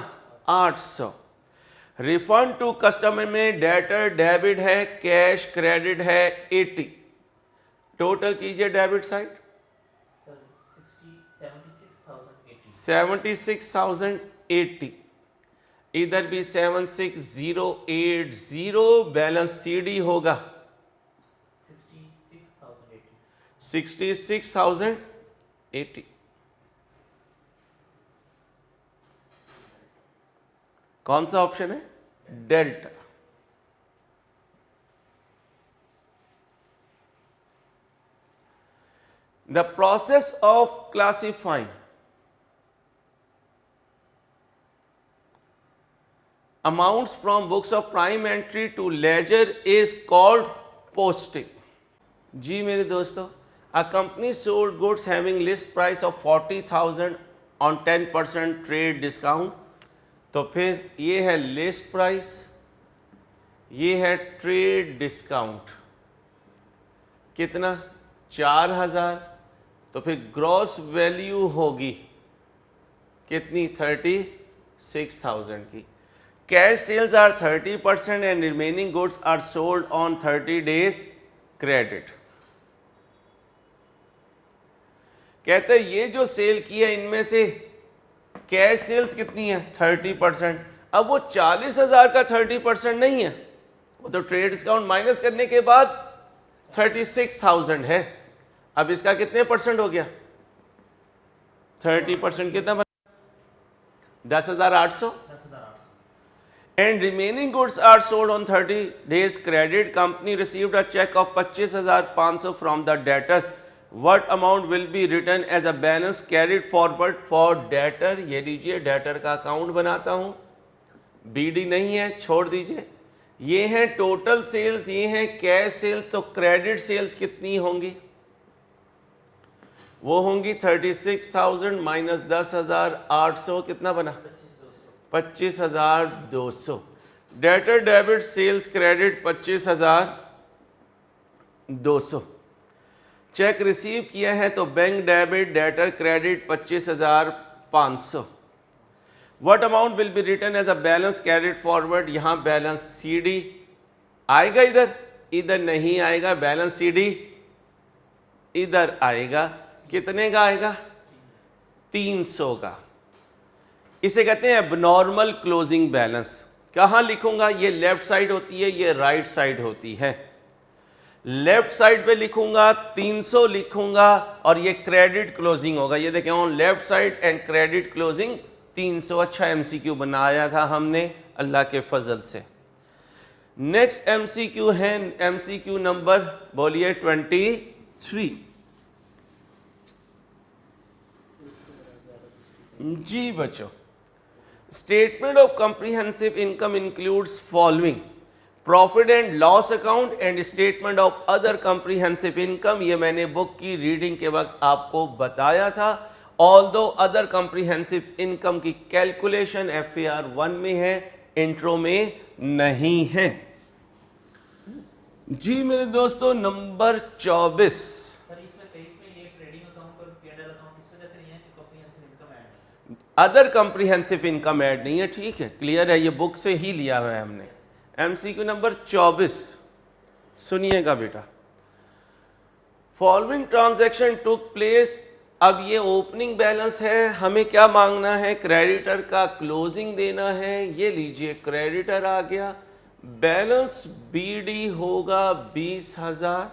800। Refund to customer में debtor debit है, cash credit है 80। Total कीजिए डेबिट साइड सर 76,080। इधर भी 76,080। बैलेंस सीडी होगा 66,080। कौन सा ऑप्शन है? Delta. The process of classifying amounts from books of prime entry to ledger is called posting। जी मेरे दोस्तों, a company sold goods having list price of 40,000 on 10% trade discount। तो फिर ये है लिस्ट प्राइस, ये है ट्रेड डिस्काउंट, कितना 4,000। तो फिर ग्रॉस वैल्यू होगी कितनी 36,000 की। Cash sales are 30% and remaining goods are sold on 30 days credit. कहते हैं ये जो सेल किया इनमें से कैश सेल्स कितनी है 30%। अब वो 40,000 का 30% नहीं है, वो तो ट्रेड डिस्काउंट माइनस करने के बाद 36,000 है। अब इसका कितने परसेंट हो गया 30% कितना बना 10,800। And remaining goods are sold on 30 days credit. Company received a cheque of 25,500 from the debtors. What amount will be written as a balance carried forward for debtor? ये लीजिए डेटर का अकाउंट बनाता हूं, BD नहीं है, छोड़ दीजिए। ये है टोटल सेल्स, ये है कैश सेल्स। तो क्रेडिट सेल्स कितनी होंगी? वो होंगी 36,000 माइनस 10,800, कितना बना 25,200। Debtor debit sales credit 25,200। Cheque receive किया है तो bank debit debtor credit 25,500। What amount will be written as a balance carried forward? यहां बैलेंस सीडी आएगा, इधर नहीं आएगा। बैलेंस सीडी इधर आएगा, कितने का आएगा 300 का। इसे कहते हैं एबनॉर्मल क्लोजिंग बैलेंस। कहां लिखूंगा? ये लेफ्ट साइड होती है, ये राइट साइड होती है। लेफ्ट साइड पे लिखूंगा 300 लिखूंगा और ये क्रेडिट क्लोजिंग होगा। ये देखें on left side and credit closing 300। अच्छा एमसीक्यू बनाया था हमने अल्लाह के फजल से। नेक्स्ट एमसीक्यू है एमसीक्यू नंबर बोलिए 23। जी बच्चों, statement of comprehensive income includes following profit and loss account and statement of other comprehensive income. ये मैंने बुक की रीडिंग के वक्त आपको बताया था। ऑल्दो अदर कॉम्प्रिहेंसिव इनकम की कैलकुलेशन FAR 1 में है, इंट्रो में नहीं है। जी मेरे दोस्तों, नंबर 24। सर इसमें 23 में ये ट्रेडिंग अकाउंट और P&L अकाउंट इस वजह से नहीं है कि कॉम्प्रिहेंसिव इनकम ऐड नहीं है। अदर कॉम्प्रिहेंसिव इनकम ऐड नहीं है, ठीक है, क्लियर है, ये बुक से ही लिया हुआ है हमने। MCQ नंबर 24 सुनिएगा बेटा। Following transaction took place. अब ये ओपनिंग बैलेंस है, हमें क्या मांगना है, क्रेडिटर का क्लोजिंग देना है। ये लीजिए क्रेडिटर आ गया, बैलेंस BD होगा 20,000,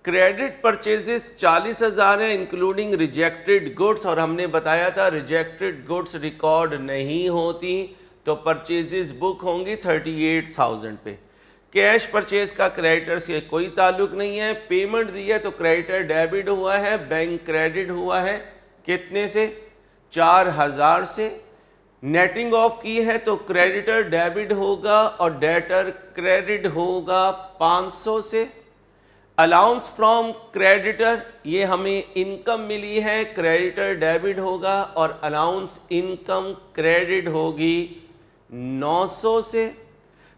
क्रेडिट परचेजेस 40,000 है इंक्लूडिंग रिजेक्टेड गुड्स, और हमने बताया था रिजेक्टेड गुड्स रिकॉर्ड नहीं होती तो परचेजेस बुक होंगी 38,000 पे। कैश परचेज का क्रेडिटर से कोई ताल्लुक नहीं है, पेमेंट दी है तो क्रेडिटर डेबिट हुआ है, बैंक क्रेडिट हुआ है कितने से, 4,000 से। नेटिंग ऑफ की है तो क्रेडिटर डेबिट होगा और डेटर क्रेडिट होगा 500 से। अलाउंस फ्रॉम क्रेडिटर, ये हमें इनकम मिली है, क्रेडिटर डेबिट होगा और अलाउंस इनकम क्रेडिट होगी 900 से।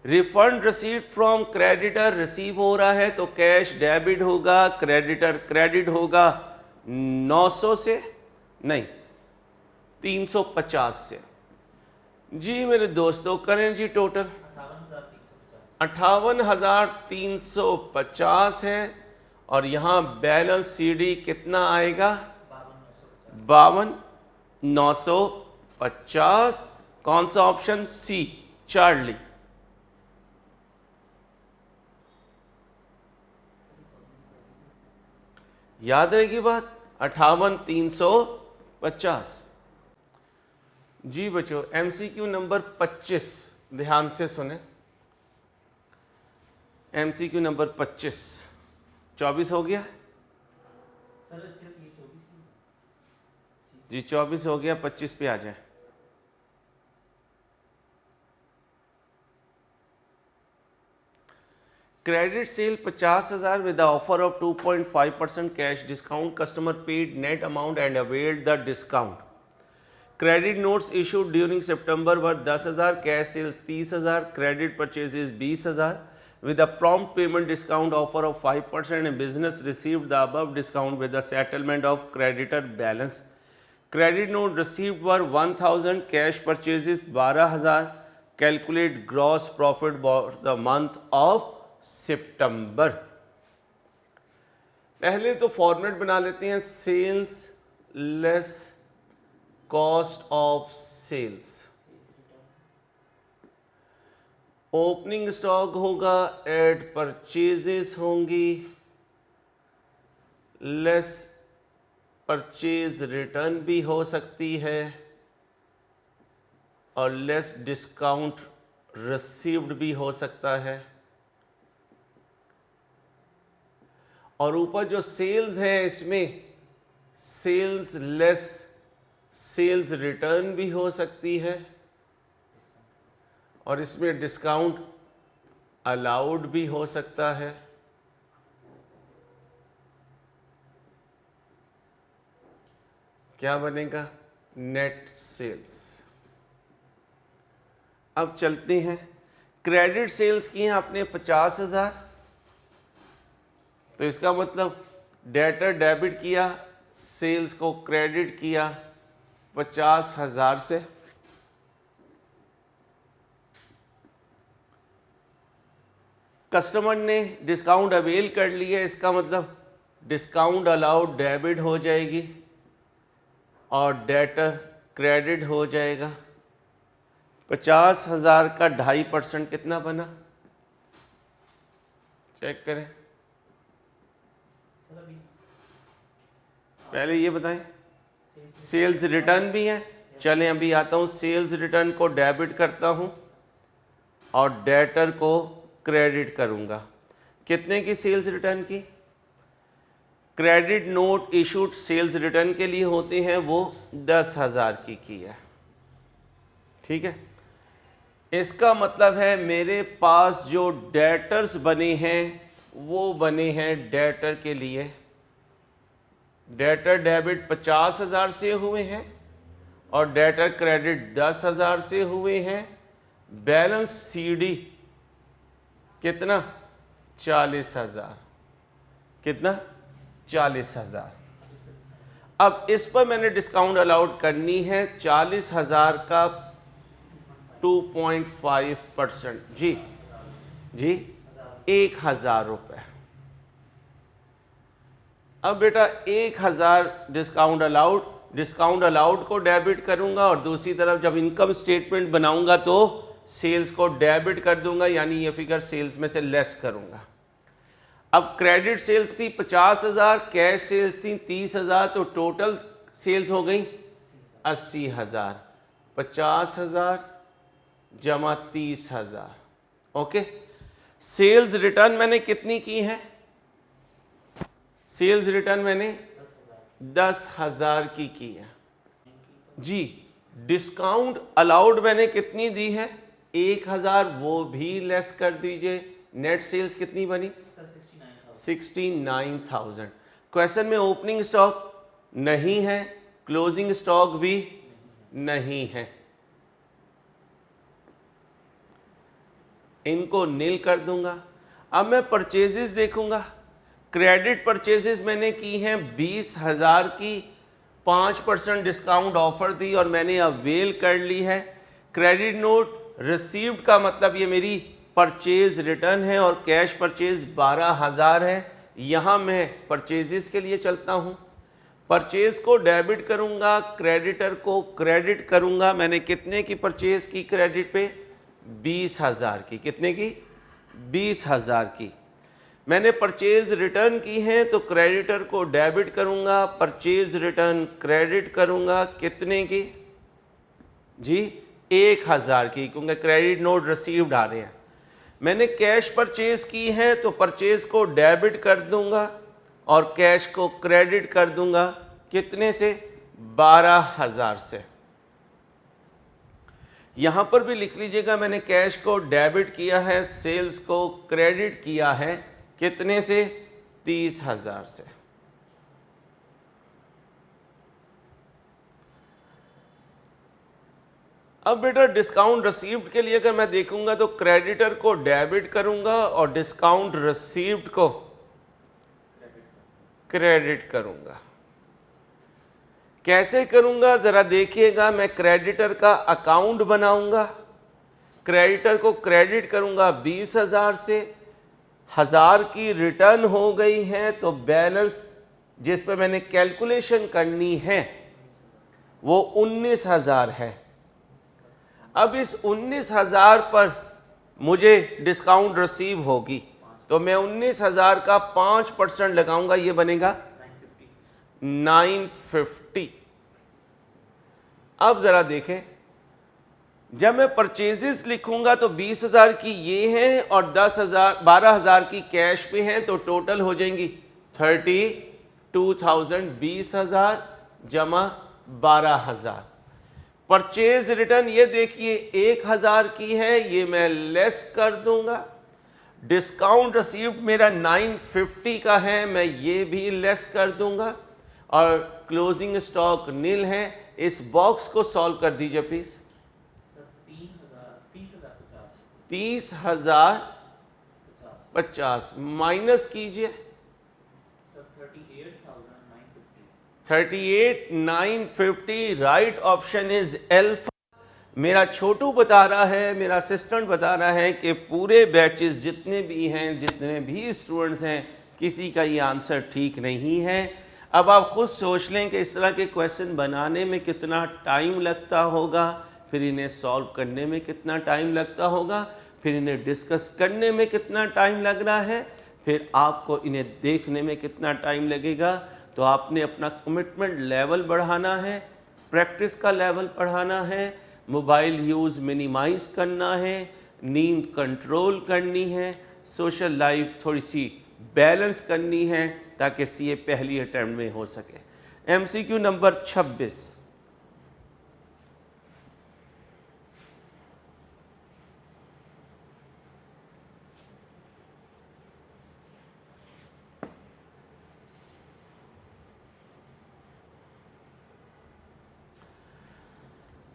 Refund received from creditor, receive हो रहा है तो कैश डेबिट होगा, क्रेडिटर क्रेडिट होगा 900 से, नहीं 350 से। जी मेरे दोस्तों करें जी टोटल 58,350 है, और यहाँ बैलेंस CD कितना आएगा, 52,950। कौन सा ऑप्शन, C चार्ली। याद रहेगी बात, 58,350। जी बच्चों MCQ नंबर 25 ध्यान से सुने। MCQ नंबर 25, 24 हो गया सर सिर्फ ये 24 जी, 24 हो गया, 25 पे आ जाए। Credit sale 50,000 with the offer of 2.5% cash discount. Customer paid net amount and availed the discount. Credit notes issued during September were 10,000, cash sales 30,000, credit purchases 20,000 with a prompt payment discount offer of 5%, and business received the above discount with the settlement of creditor balance. Credit note received were 1,000, cash purchases 12,000. Calculate gross profit for the month of September. पहले तो format बना लेते हैं, sales less cost of sales. Opening stock होगा, add purchases होंगी, less purchase return भी हो सकती है, और लेस डिस्काउंट रिसीव्ड भी हो सकता है। और ऊपर जो सेल्स है इसमें सेल्स लेस सेल्स रिटर्न भी हो सकती है, और इसमें डिस्काउंट अलाउड भी हो सकता है। क्या बनेगा, नेट सेल्स। अब चलते हैं, क्रेडिट सेल्स की हैं आपने 50,000, तो इसका मतलब डेटर डेबिट किया, सेल्स को क्रेडिट किया 50,000 से। कस्टमर ने डिस्काउंट अवेल कर लिया, इसका मतलब डिस्काउंट अलाउड डेबिट हो जाएगी और डेटर क्रेडिट हो जाएगा। 50,000 का 2.5% कितना बना, चेक करें। पहले ये बताएं, सेल्स रिटर्न भी है, चलें अभी आता हूँ। सेल्स रिटर्न को डेबिट करता हूँ और डेटर को क्रेडिट करूँगा। कितने की सेल्स रिटर्न की, credit note issued sales return के लिए होते हैं, वो 10,000 की है, ठीक है। इसका मतलब है मेरे पास जो डेटर्स बने हैं वो बने हैं डेटर के लिए डेटर डेबिट 50,000 से हुए हैं और डेटर क्रेडिट 10,000 से हुए हैं। बैलेंस सीडी कितना? 40,000। कितना? 40,000। अब इस पर मैंने डिस्काउंट अलाउड करनी है 40,000 का 2.5%। जी जी 1,000 रुपये। अब बेटा 1,000 डिस्काउंट अलाउड को डेबिट करूंगा और दूसरी तरफ जब इनकम स्टेटमेंट बनाऊंगा तो सेल्स को डेबिट कर दूंगा, यानी ये फिगर सेल्स में से लेस करूंगा। अब क्रेडिट सेल्स थी 50,000, कैश सेल्स थी 30,000, तो टोटल सेल्स हो गई 80,000। 50,000 जमा 30,000। ओके, सेल्स रिटर्न मैंने कितनी की है? सेल्स रिटर्न मैंने 10,000 की है। जी डिस्काउंट अलाउड मैंने कितनी दी है? 1,000, वो भी लेस कर दीजिए। नेट सेल्स कितनी बनी? 69,000। क्वेश्चन में ओपनिंग स्टॉक नहीं है, क्लोजिंग स्टॉक भी नहीं है, इनको नील कर दूंगा। अब मैं परचेजेस देखूंगा। क्रेडिट परचेजेस मैंने की हैं 20,000 की, 5% डिस्काउंट ऑफर थी और मैंने अवेल कर ली है। क्रेडिट नोट रिसीव्ड का मतलब ये मेरी परचेज रिटर्न है और कैश परचेज 12,000 है। यहाँ मैं परचेजेस के लिए चलता हूँ। परचेज को डेबिट करूँगा, क्रेडिटर को क्रेडिट करूँगा। मैंने कितने की परचेज की क्रेडिट पे? 20,000 की। कितने की? 20,000 की। मैंने परचेज रिटर्न की है तो क्रेडिटर को डेबिट करूंगा, परचेज रिटर्न क्रेडिट करूंगा। कितने की? जी 1,000 की, क्योंकि क्रेडिट नोट रिसीव्ड आ रहे हैं। मैंने कैश परचेज की है तो परचेज को डेबिट कर दूंगा और कैश को क्रेडिट कर दूंगा। कितने से? 12,000 से। यहां पर भी लिख लीजिएगा, मैंने कैश को डेबिट किया है, सेल्स को क्रेडिट किया है। कितने से? 30,000 से। अब बेटा डिस्काउंट रिसीव्ड के लिए अगर मैं देखूंगा तो क्रेडिटर को डेबिट करूंगा और डिस्काउंट रिसीव्ड को क्रेडिट करूंगा। कैसे करूंगा जरा देखिएगा। मैं क्रेडिटर का अकाउंट बनाऊंगा, क्रेडिटर को क्रेडिट करूंगा 20,000 से। 1,000 की रिटर्न हो गई है तो बैलेंस जिस पे मैंने कैलकुलेशन करनी है वो 19,000 है। अब इस 19,000 पर मुझे डिस्काउंट रिसीव होगी तो मैं 19,000 का 5% लगाऊंगा, ये बनेगा 950। अब जरा देखें, जब मैं परचेजेस लिखूंगा तो 20,000 की ये हैं और 12,000 की कैश पे हैं, तो टोटल हो जाएंगी 32,000। 20,000 जमा 12,000। परचेज रिटर्न ये देखिए 1,000 की है, ये मैं लेस कर दूंगा। डिस्काउंट रिसीव्ड मेरा 950 का है, मैं ये भी लेस कर दूंगा। और क्लोजिंग स्टॉक नील है। इस बॉक्स को सॉल्व कर दीजिए प्लीज। 30,050 माइनस कीजिए 38,950। Right option is alpha. मेरा छोटू बता रहा है, मेरा असिस्टेंट बता रहा है कि पूरे बैचेस जितने भी हैं, जितने भी स्टूडेंट्स हैं, किसी का ये आंसर ठीक नहीं है। अब आप खुद सोच लें कि इस तरह के क्वेश्चन बनाने में कितना टाइम लगता होगा, फिर इन्हें सॉल्व करने में कितना टाइम लगता होगा, फिर इन्हें डिस्कस करने में कितना टाइम लग रहा है, फिर आपको इन्हें देखने में कितना टाइम लगेगा। तो आपने अपना कमिटमेंट लेवल बढ़ाना है, प्रैक्टिस का लेवल बढ़ाना है, मोबाइल यूज़ मिनिमाइज़ करना है, नींद कंट्रोल करनी है, सोशल लाइफ थोड़ी सी बैलेंस करनी है ताकि सीए पहली अटेम्प्ट में हो सके। MCQ number 26।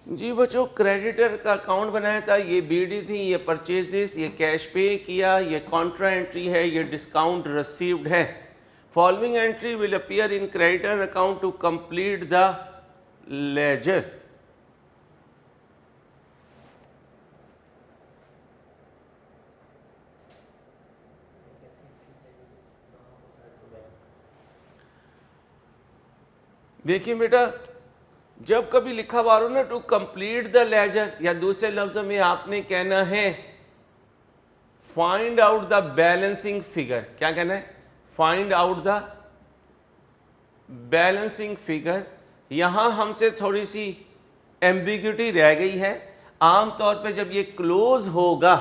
जी बच्चों, क्रेडिटर का अकाउंट बनाया था, ये बीडी थी, ये परचेजेस, ये कैश पे किया, ये कॉन्ट्रा एंट्री है, ये डिस्काउंट रिसीव्ड है। Following entry will appear in creditor account to complete the ledger. देखिए बेटा, जब कभी लिखा हुआ हो ना टू कंप्लीट द लेजर, या दूसरे लफ्जों में आपने कहना है find out the balancing figure. क्या कहना है? Find out the balancing figure. यहां हमसे थोड़ी सी एम्बिग्यूटी रह गई है। आमतौर पे जब ये क्लोज होगा,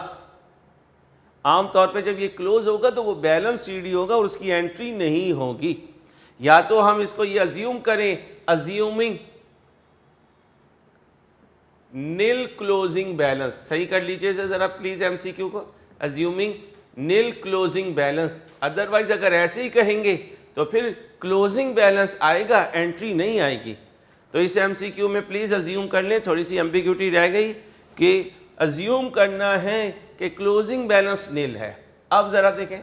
तो वो बैलेंस सीडी होगा और उसकी एंट्री नहीं होगी। या तो हम इसको ये अज्यूम करें, अज्यूमिंग नील क्लोजिंग बैलेंस। सही कर लीजिए जरा प्लीज एमसीक्यू को, अज्यूमिंग नील क्लोजिंग बैलेंस। अदरवाइज अगर ऐसे ही कहेंगे तो फिर क्लोजिंग बैलेंस आएगा, एंट्री नहीं आएगी। तो इस एमसीक्यू में प्लीज अज्यूम कर लें, थोड़ी सी एम्बिग्यूटी रह गई कि अज्यूम करना है कि क्लोजिंग बैलेंस नील है। अब जरा देखें,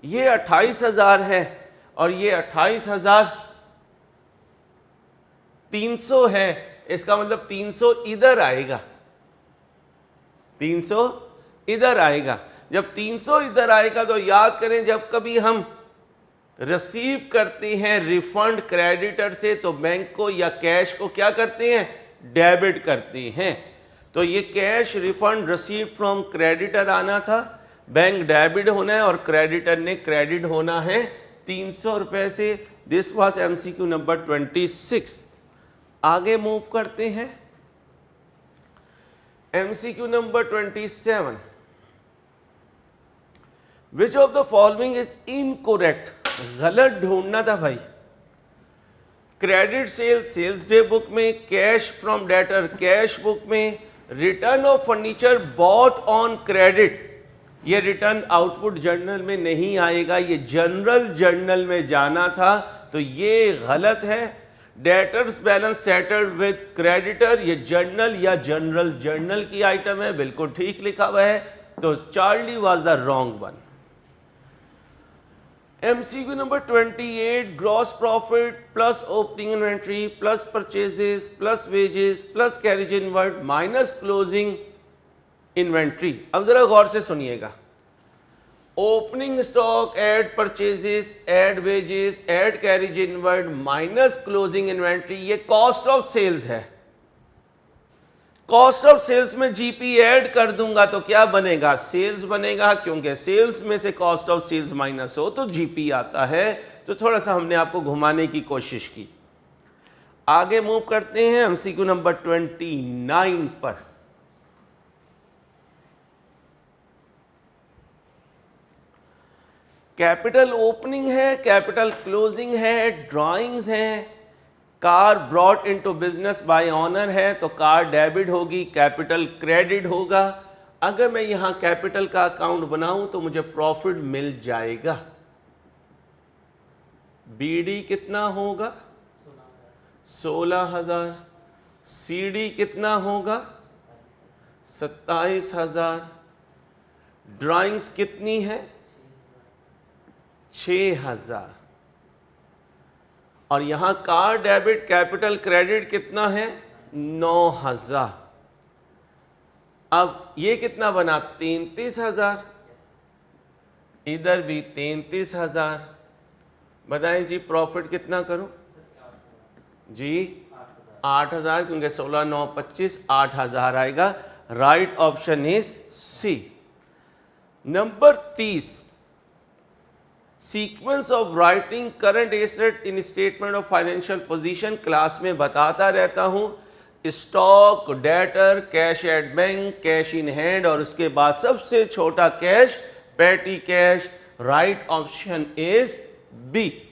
ये 28,000 है और ये 28,300 है। इसका मतलब 300 इधर आएगा, 300 इधर आएगा। जब 300 इधर आएगा तो याद करें, जब कभी हम रिसीव करते हैं रिफंड क्रेडिटर से तो बैंक को या कैश को क्या करते हैं? डेबिट करते हैं। तो ये cash refund receive from creditor आना था, बैंक डेबिट होना है और क्रेडिटर ने क्रेडिट होना है 300 रुपए से। This was MCQ number 26। आगे मूव करते हैं MCQ number 27। Which of the following is incorrect? गलत ढूंढना था भाई। क्रेडिट सेल्स डे बुक में, cash from debtor cash book में, return of furniture bought on credit, ये रिटर्न आउटपुट जर्नल में नहीं आएगा, ये जनरल जर्नल में जाना था, तो ये गलत है। Debtors balance settled with creditor, ये जर्नल या जनरल जर्नल की आइटम है, बिल्कुल ठीक लिखा हुआ है। तो Charlie was the wrong one. MCQ number 28, gross profit plus opening inventory plus purchases plus wages plus carriage inward minus closing inventory. अब जरा गौर से सुनिएगा। Opening stock add purchases add wages add carriage inward minus closing inventory, ये cost of sales है। Cost of sales में GP add कर दूंगा तो क्या बनेगा? सेल्स बनेगा, क्योंकि सेल्स में से कॉस्ट ऑफ सेल्स माइनस हो तो जीपी आता है। तो थोड़ा सा हमने आपको घुमाने की कोशिश की। आगे मूव करते हैं एमसीक्यू नंबर 29 पर। कैपिटल ओपनिंग है, कैपिटल क्लोजिंग है, ड्राइंग्स हैं, car brought into business by honour है तो कार डेबिट होगी, कैपिटल क्रेडिट होगा। अगर मैं यहां कैपिटल का अकाउंट बनाऊं तो मुझे प्रॉफिट मिल जाएगा। बीडी कितना होगा? 16,000। सीडी कितना होगा? 27,000। ड्राइंग्स कितनी है? 6,000। और यहां कार डेबिट कैपिटल क्रेडिट कितना है? 9,000। अब ये कितना बना? 33,000। इधर भी 33,000। बताएं जी प्रॉफिट कितना करूं? जी 8,000, क्योंकि 16, 9, 25, 8,000 आएगा। Right option is C. Number 30, sequence of writing current asset in statement of financial position. Class में बताता रहता हूं, stock, debtor, cash at bank, cash in hand और उसके बाद सबसे छोटा cash, petty cash. Right option is B.